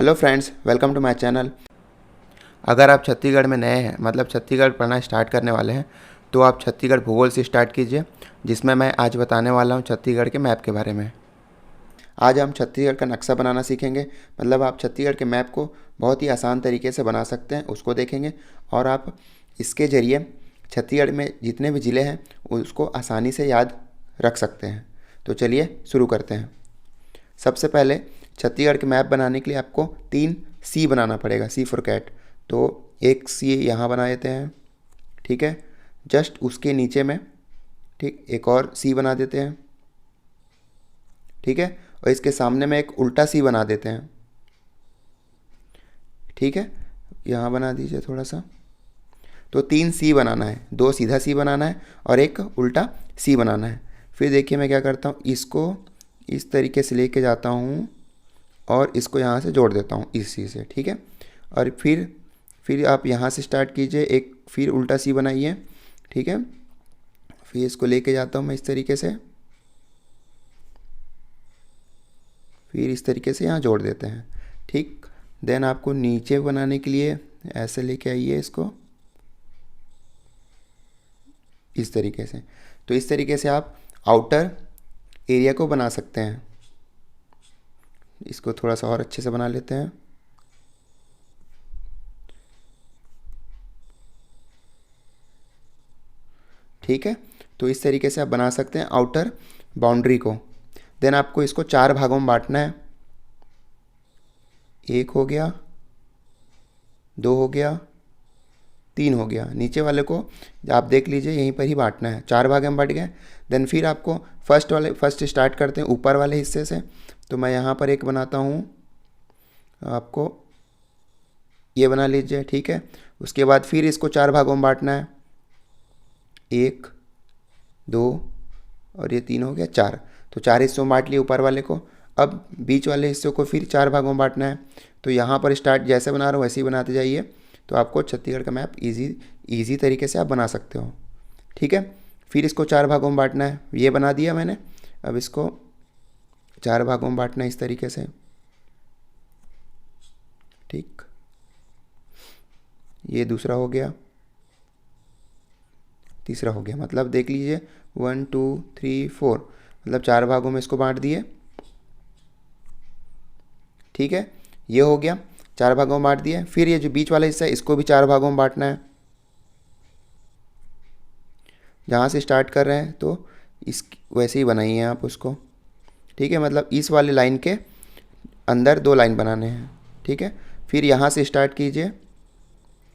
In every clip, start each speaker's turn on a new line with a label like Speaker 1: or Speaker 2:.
Speaker 1: Hello friends, welcome to my channel. अगर आप छत्तीसगढ़ में नए हैं, मतलब छत्तीसगढ़ पढ़ना स्टार्ट करने वाले हैं, तो आप छत्तीसगढ़ भूगोल से स्टार्ट कीजिए, जिसमें मैं आज बताने वाला हूं छत्तीसगढ़ के मैप के बारे में। आज हम छत्तीसगढ़ का नक्शा बनाना सीखेंगे, मतलब आप छत्तीसगढ़ के मैप को बहुत ही आसान तरीके से बना सकते हैं, उसको देखेंगे। और आप इसके ज़रिए छत्तीसगढ़ में जितने भी ज़िले हैं उसको आसानी से याद रख सकते हैं। तो चलिए शुरू करते हैं। सबसे पहले छत्तीसगढ़ के मैप बनाने के लिए आपको 3 सी बनाना पड़ेगा, सी फॉर कैट। तो एक सी यहाँ बना देते हैं, ठीक है। जस्ट उसके नीचे में ठीक एक और सी बना देते हैं, ठीक है। और इसके सामने में एक उल्टा सी बना देते हैं, ठीक है। यहाँ बना दीजिए थोड़ा सा। तो 3 सी बनाना है, 2 सीधा सी बनाना है और एक उल्टा सी बनाना है। फिर देखिए मैं क्या करता हूँ, इसको इस तरीके से लेके जाता हूँ और इसको यहाँ से जोड़ देता हूँ इस सी से, ठीक है। और फिर आप यहाँ से स्टार्ट कीजिए, एक फिर उल्टा सी बनाइए, ठीक है। फिर इसको लेके जाता हूँ मैं इस तरीके से, फिर इस तरीके से यहाँ जोड़ देते हैं, ठीक। देन आपको नीचे बनाने के लिए ऐसे लेके आइए इसको इस तरीके से। तो इस तरीके से आप आउटर एरिया को बना सकते हैं। इसको थोड़ा सा और अच्छे से बना लेते हैं, ठीक है। तो इस तरीके से आप बना सकते हैं आउटर बाउंड्री को। देन आपको इसको 4 भागों में बांटना है। 1 हो गया, 2 हो गया, 3 हो गया। नीचे वाले को आप देख लीजिए यहीं पर ही बांटना है। 4 भाग में बट गए। देन फिर आपको फर्स्ट स्टार्ट करते हैं ऊपर वाले हिस्से से। तो मैं यहाँ पर एक बनाता हूँ, आपको ये बना लीजिए, ठीक है। उसके बाद फिर इसको 4 भागों में बांटना है। 1, 2 और ये 3 हो गया 4। तो 4 हिस्सों में बांट लिए ऊपर वाले को। अब बीच वाले हिस्सों को फिर 4 भागों में बांटना है। तो यहाँ पर स्टार्ट जैसे बना रहा हूँ वैसे ही बनाते जाइए, तो आपको छत्तीसगढ़ का मैप इजी तरीके से आप बना सकते हो, ठीक है। फिर इसको 4 भागों में बांटना है, ये बना दिया मैंने। अब इसको 4 भागों में बांटना है इस तरीके से, ठीक। ये दूसरा हो गया, तीसरा हो गया। मतलब देख लीजिए 1 2 3 4, मतलब 4 भागों में इसको बांट दिए, ठीक है। ये हो गया, 4 भागों में बांट दिए। फिर ये जो बीच वाला हिस्सा है इसको भी 4 भागों में बांटना है। जहाँ से स्टार्ट कर रहे हैं तो इस वैसे ही बनाइए आप उसको, ठीक है। मतलब इस वाले लाइन के अंदर 2 लाइन बनाने हैं, ठीक है। फिर यहाँ से स्टार्ट कीजिए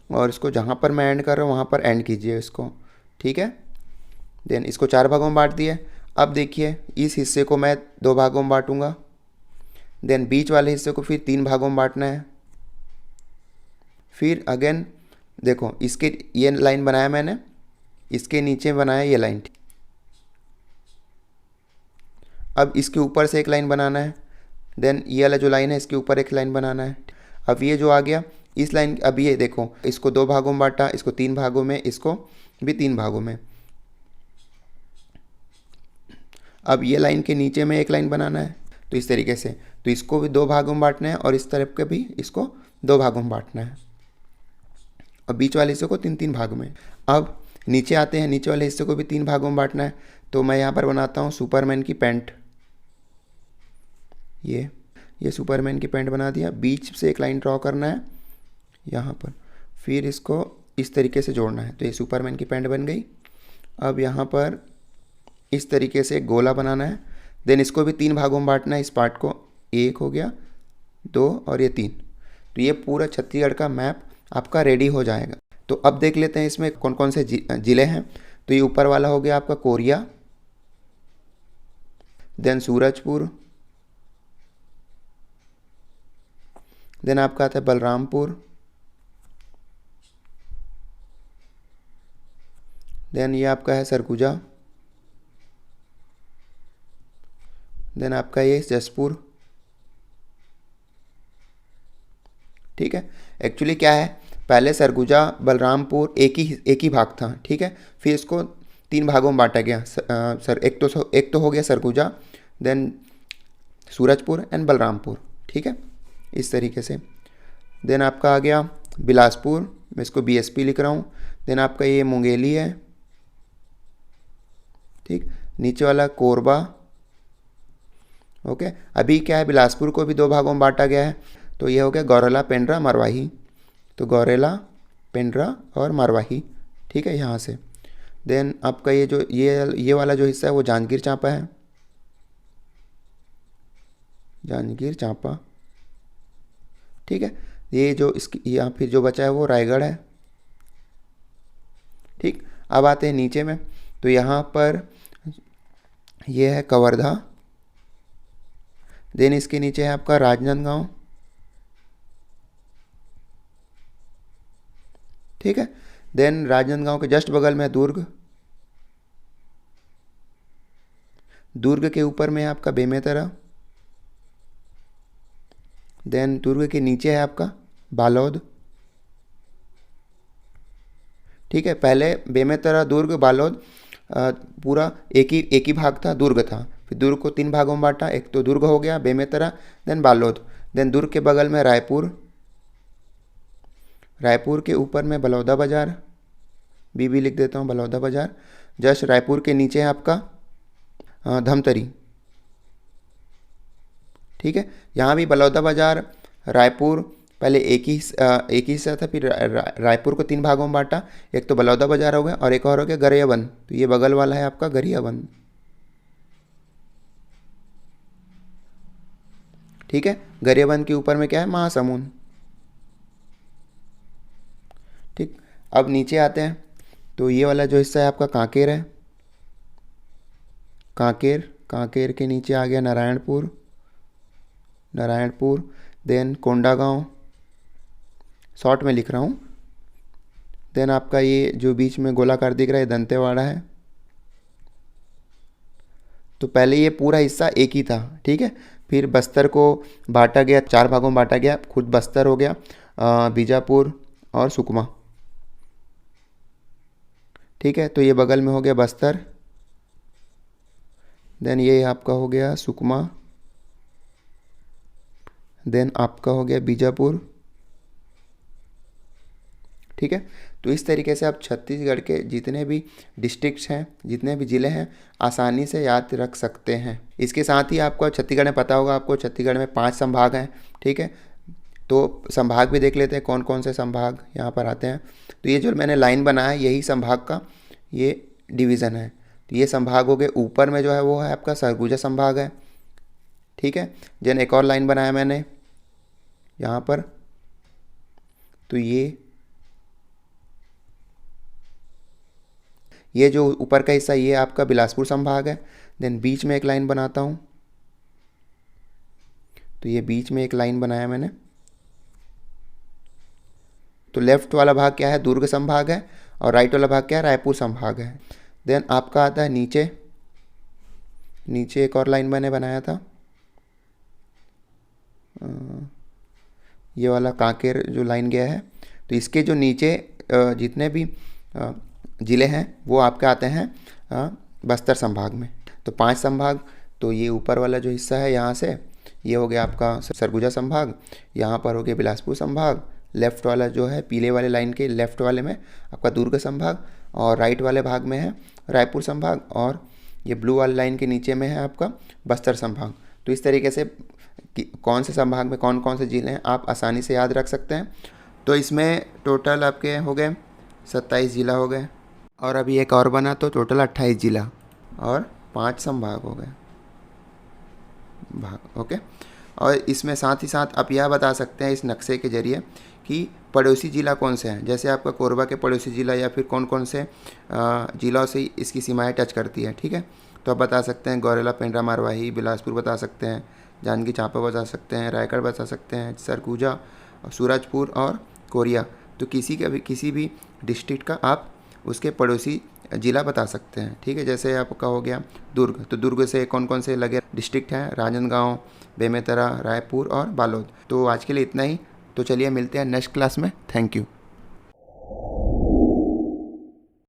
Speaker 1: और इसको जहाँ पर मैं एंड कर रहा हूँ वहाँ पर एंड कीजिए इसको, ठीक है। देन इसको 4 भागों में बांट दिए। अब देखिए इस हिस्से को मैं 2 भागों में बांटूंगा। देन बीच वाले हिस्से को फिर 3 भागों में बांटना है। फिर अगेन देखो इसके ये लाइन बनाया मैंने, इसके नीचे बनाया ये लाइन। अब इसके ऊपर से एक लाइन बनाना है। देन ये वाला जो लाइन है इसके ऊपर एक लाइन बनाना है। अब ये जो आ गया इस लाइन, अब ये देखो इसको 2 भागों में बांटा, इसको 3 भागों में, इसको भी 3 भागों में। अब ये लाइन के नीचे में एक लाइन बनाना है, तो इस तरीके से। तो इसको भी 2 भागों में बांटना है और इस तरफ के भी इसको 2 भागों में बांटना है। और बीच वाले हिस्से को 3 भाग में। अब नीचे आते हैं, नीचे वाले हिस्से को भी 3 भागों में बांटना है। तो मैं यहाँ पर बनाता हूँ सुपरमैन की पैंट। ये सुपरमैन की पैंट बना दिया। बीच से एक लाइन ड्रॉ करना है यहाँ पर, फिर इसको इस तरीके से जोड़ना है। तो ये सुपरमैन की पैंट बन गई। अब यहाँ पर इस तरीके से एक गोला बनाना है। देन इसको भी 3 भागों में बांटना है, इस पार्ट को। 1 हो गया, 2 और ये 3। तो ये पूरा छत्तीसगढ़ का मैप आपका रेडी हो जाएगा। तो अब देख लेते हैं इसमें कौन कौन से ज़िले हैं। तो ये ऊपर वाला हो गया आपका कोरिया, देन सूरजपुर, देन आपका आता है बलरामपुर, देन ये आपका है सरगुजा, देन आपका ये जसपुर, ठीक है। एक्चुअली क्या है, पहले सरगुजा बलरामपुर एक ही भाग था, ठीक है। फिर इसको 3 भागों में बांटा गया। एक तो हो गया सरगुजा, देन सूरजपुर एंड बलरामपुर, ठीक है। इस तरीके से। देन आपका आ गया बिलासपुर, मैं इसको BSP लिख रहा हूँ। देन आपका ये मुंगेली है, ठीक। नीचे वाला कोरबा, ओके। अभी क्या है, बिलासपुर को भी 2 भागों में बांटा गया है, तो ये हो गया गौरेला, पेंड्रा, मरवाही। तो गौरेला, पेंड्रा और मरवाही, ठीक है, यहाँ से। देन आपका ये जो ये वाला जो हिस्सा है वो जांजगीर चांपा है, जांजगीर चांपा, ठीक है। ये जो इसकी यहाँ फिर जो बचा है वो रायगढ़ है, ठीक। अब आते हैं नीचे में, तो यहाँ पर ये है कवर्धा। देन इसके नीचे है आपका राजनांदगांव, ठीक है। देन राजनांदगांव के जस्ट बगल में है दुर्ग, दुर्ग के ऊपर में है आपका बेमेतरा। देन दुर्ग के नीचे है आपका बालोद, ठीक है। पहले बेमेतरा, दुर्ग, बालोद पूरा एक ही भाग था, दुर्ग था। फिर दुर्ग को 3 भागों में बांटा, एक तो दुर्ग हो गया, बेमेतरा, देन बालोद। देन दुर्ग के बगल में रायपुर, रायपुर के ऊपर में बलौदा बाजार, भी लिख देता हूँ, बलौदा बाजार। जस्ट रायपुर के नीचे है आपका धमतरी, ठीक है। यहाँ भी बलौदा बाजार, रायपुर, पहले एक ही हिस्सा था, फिर रायपुर को 3 भागों में बांटा, एक तो बलौदा बाजार हो गया और एक और हो गया गरियाबंद। तो ये बगल वाला है आपका गरियाबंद, ठीक है। गरियाबंद के ऊपर में क्या है, महासमुंद, ठीक। अब नीचे आते हैं, तो ये वाला जो हिस्सा है आपका कांकेर है, कांकेर के नीचे आ गया नारायणपुर, देन कोंडागांव, शॉर्ट में लिख रहा हूँ। देन आपका ये जो बीच में गोलाकार दिख रहा है दंतेवाड़ा है। तो पहले ये पूरा हिस्सा एक ही था, ठीक है। फिर बस्तर को बांटा गया, 4 भागों में बांटा गया, खुद बस्तर हो गया, बीजापुर और सुकमा, ठीक है। तो ये बगल में हो गया बस्तर, देन ये आपका हो गया सुकमा, देन आपका हो गया बीजापुर, ठीक है। तो इस तरीके से आप छत्तीसगढ़ के जितने भी डिस्ट्रिक्ट्स हैं, जितने भी ज़िले हैं, आसानी से याद रख सकते हैं। इसके साथ ही आपको छत्तीसगढ़ में पता होगा, आपको छत्तीसगढ़ में 5 संभाग हैं, ठीक है। तो संभाग भी देख लेते हैं, कौन कौन से संभाग यहाँ पर आते हैं। तो ये जो मैंने लाइन बनाया है, यही संभाग का ये डिवीज़न है। तो ये संभाग हो गए, ऊपर में जो है वो है आपका सरगुजा संभाग है, ठीक है। जन एक और लाइन बनाया मैंने यहाँ पर, तो ये जो ऊपर का हिस्सा ये आपका बिलासपुर संभाग है। देन बीच में एक लाइन बनाता हूँ, तो ये बीच में एक लाइन बनाया मैंने। तो लेफ्ट वाला भाग क्या है, दुर्ग संभाग है, और राइट वाला भाग क्या है, रायपुर संभाग है। देन आपका आता है नीचे एक और लाइन मैंने बनाया था, ये वाला कांकेर जो लाइन गया है। तो इसके जो नीचे जितने भी ज़िले हैं वो आपके आते हैं बस्तर संभाग में। तो 5 संभाग, तो ये ऊपर वाला जो हिस्सा है यहाँ से ये हो गया आपका सरगुजा संभाग, यहाँ पर हो गया बिलासपुर संभाग, लेफ़्ट वाला जो है पीले वाले लाइन के लेफ़्ट वाले में आपका दुर्ग संभाग, और राइट वाले भाग में है रायपुर संभाग, और ये ब्लू वाली लाइन के नीचे में है आपका बस्तर संभाग। तो इस तरीके से कौन से संभाग में कौन कौन से ज़िले हैं आप आसानी से याद रख सकते हैं। तो इसमें टोटल आपके हो गए 27 ज़िला हो गए, और अभी एक और बना तो टोटल 28 ज़िला और 5 संभाग हो गए भाग, ओके। और इसमें साथ ही साथ आप यह बता सकते हैं इस नक्शे के ज़रिए कि पड़ोसी ज़िला कौन से हैं, जैसे आपका कोरबा के पड़ोसी ज़िला या फिर कौन कौन से ज़िलों से इसकी सीमाएं टच करती हैं, ठीक है। तो आप बता सकते हैं गौरेला, पेंड्रा, मरवाही, बिलासपुर बता सकते हैं, जांजगीर चांपा बता सकते हैं, रायगढ़ बता सकते हैं, सरगुजा, सूरजपुर और कोरिया। तो किसी भी डिस्ट्रिक्ट का आप उसके पड़ोसी ज़िला बता सकते हैं, ठीक है। जैसे आपका हो गया दुर्ग, तो दुर्ग से कौन कौन से लगे डिस्ट्रिक्ट हैं, राजनांदगांव, बेमेतरा, रायपुर और बालोद। तो आज के लिए इतना ही। तो चलिए मिलते हैं नेक्स्ट क्लास में। Thank you.